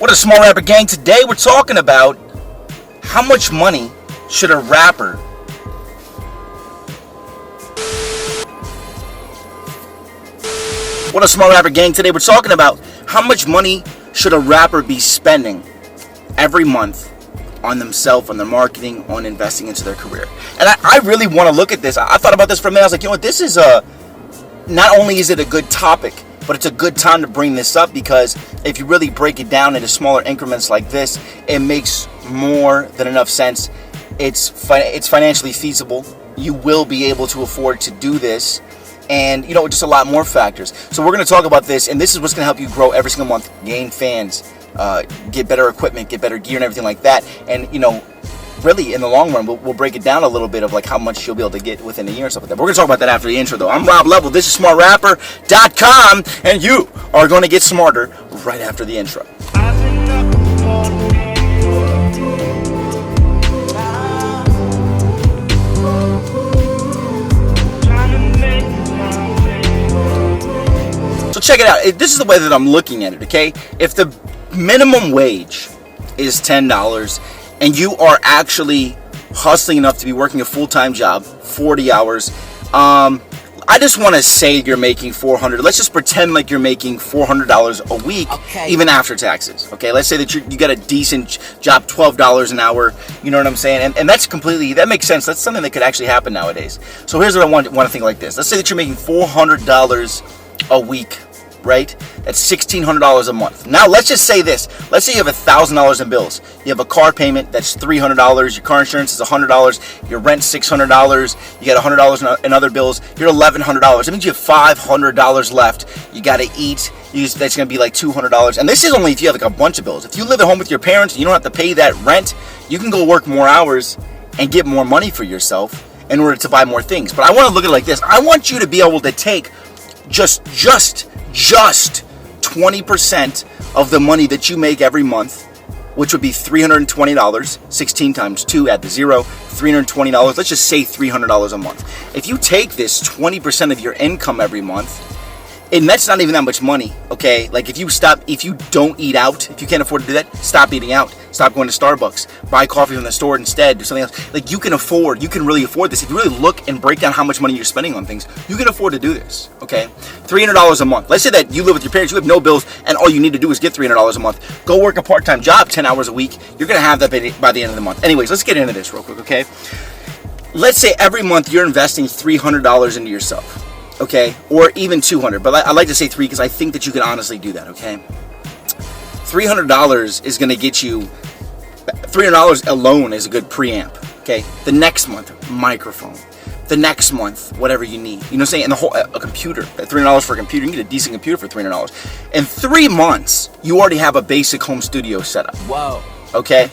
What a small rapper gang. Today we're talking about how much money should a rapper What a small rapper gang. Today we're talking about how much money should a rapper be spending every month on themselves, on their marketing, on investing into their career. And I really want to look at this. I thought about this for a minute. I was like, you know what, this is not only is it a good topic, but it's a good time to bring this up, because if you really break it down into smaller increments like this, it makes more than enough sense. It's financially feasible. You will be able to afford to do this, and just a lot more factors. So we're going to talk about this, and this is what's going to help you grow every single month, gain fans, get better equipment, get better gear and everything like that. And really in the long run, we'll break it down a little bit of like how much you'll be able to get within a year and stuff like that. But we're going to talk about that after the intro though. I'm Rob Level, this is smartrapper.com, and you are going to get smarter right after the intro. So check it out. This is the way that I'm looking at it, okay? If the minimum wage is $10 and you are actually hustling enough to be working a full-time job, 40 hours, I just want to say you're making $400. Let's just pretend like you're making $400 a week, okay, even after taxes. Okay, let's say that you got a decent job, $12 an hour. You know what I'm saying? And that's that makes sense. That's something that could actually happen nowadays. So here's what I want to think like this. Let's say that you're making $400 a week, right? That's $1,600 a month. Now let's just say this. Let's say you have $1,000 in bills. You have a car payment that's $300. Your car insurance is $100. Your rent $600. You got $100 in other bills. You're $1,100. That means you have $500 left. You got to eat. That's going to be like $200. And this is only if you have like a bunch of bills. If you live at home with your parents and you don't have to pay that rent, you can go work more hours and get more money for yourself in order to buy more things. But I want to look at it like this. I want you to be able to take just 20% of the money that you make every month, which would be $320, 16 times 2, add the 0, $320. Let's just say $300 a month. If you take this 20% of your income every month, and that's not even that much money, okay? Like if you don't eat out, if you can't afford to do that, stop eating out. Stop going to Starbucks. Buy coffee from the store instead. Do something else. Like you can really afford this. If you really look and break down how much money you're spending on things, you can afford to do this, okay? $300 a month. Let's say that you live with your parents, you have no bills, and all you need to do is get $300 a month. Go work a part-time job, 10 hours a week. You're going to have that by the end of the month. Anyways, let's get into this real quick, okay? Let's say every month you're investing $300 into yourself. Okay, or even $200, but I like to say $3 because I think that you can honestly do that. Okay, $300 is going to get you. $300 alone is a good preamp. Okay, the next month microphone, the next month whatever you need. You know what I'm saying? And the whole a computer. $300 for a computer. You can get a decent computer for $300. In 3 months, you already have a basic home studio setup. Whoa. Okay.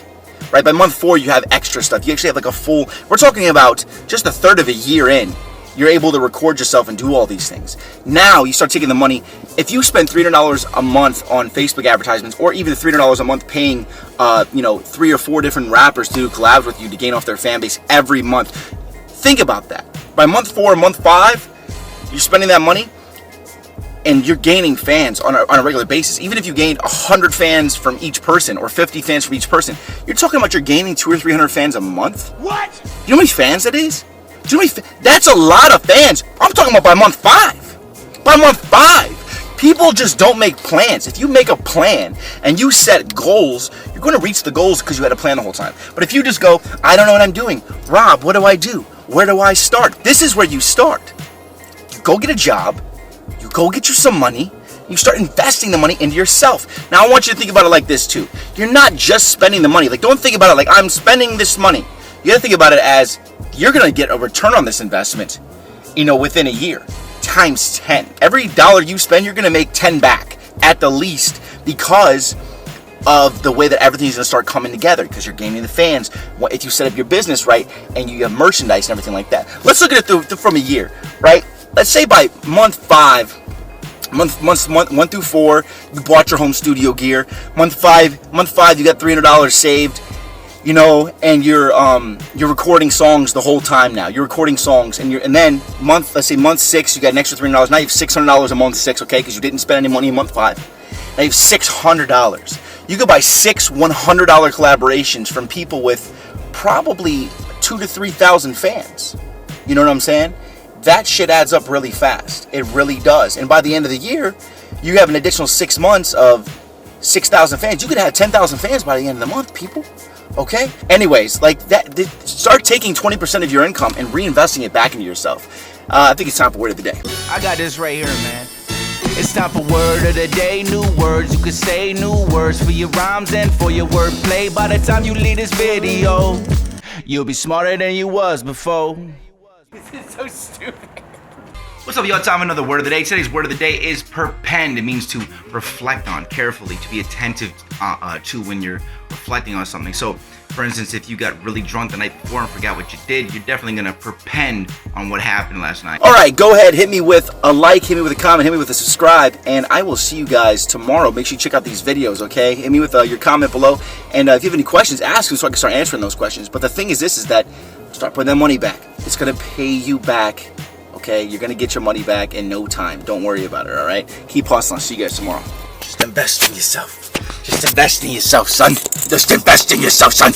Right, by month 4 you have extra stuff. You actually have like a full. We're talking about just a third of a year in. You're able to record yourself and do all these things. Now you start taking the money. If you spend $300 a month on Facebook advertisements, or even $300 a month paying, 3 or 4 different rappers to do collabs with you to gain off their fan base every month, think about that. By month 4, month 5, you're spending that money, and you're gaining fans on a regular basis. Even if you gained 100 fans from each person or 50 fans from each person, you're talking about you're gaining 200 or 300 fans a month. What? You know how many fans that is? That's a lot of fans. I'm talking about by month 5. By month 5. People just don't make plans. If you make a plan and you set goals, you're going to reach the goals because you had a plan the whole time. But if you just go, I don't know what I'm doing. Rob, what do I do? Where do I start? This is where you start. You go get a job. You go get you some money. You start investing the money into yourself. Now I want you to think about it like this too. You're not just spending the money. Like don't think about it like I'm spending this money. You got to think about it as you're going to get a return on this investment, within a year, times 10. Every dollar you spend, you're going to make 10 back at the least because of the way that everything's going to start coming together because you're gaining the fans. If you set up your business right and you have merchandise and everything like that. Let's look at it from a year, right? Let's say by month 5, month 1 through 4, you bought your home studio gear. Month 5, you got $300 saved. And you're recording songs the whole time now. You're recording songs, and then let's say month 6, you got an extra $300. Now you have $600 a month 6, okay? Because you didn't spend any money in month 5. Now you have $600. You could buy 6 $100 collaborations from people with probably 2,000 to 3,000 fans. You know what I'm saying? That shit adds up really fast. It really does. And by the end of the year, you have an additional 6 months of 6,000 fans. You could have 10,000 fans by the end of the month, people. Okay? Anyways, like that, start taking 20% of your income and reinvesting it back into yourself. I think it's time for word of the day. I got this right here, man. It's time for word of the day. New words you can say, new words for your rhymes and for your wordplay. By the time you leave this video, you'll be smarter than you was before. This is so stupid. What's up, y'all? Time for another word of the day. Today's word of the day is perpend. It means to reflect on carefully, to be attentive to when you're reflecting on something. So, for instance, if you got really drunk the night before and forgot what you did, you're definitely gonna perpend on what happened last night. All right, go ahead, hit me with a like, hit me with a comment, hit me with a subscribe, and I will see you guys tomorrow. Make sure you check out these videos, okay? Hit me with your comment below, and if you have any questions, ask them so I can start answering those questions. But the thing is this, is that start putting that money back. It's gonna pay you back, okay? You're gonna get your money back in no time. Don't worry about it, all right? Keep hustling. See you guys tomorrow. Just invest in yourself. Just invest in yourself, son. Just invest in yourself, son.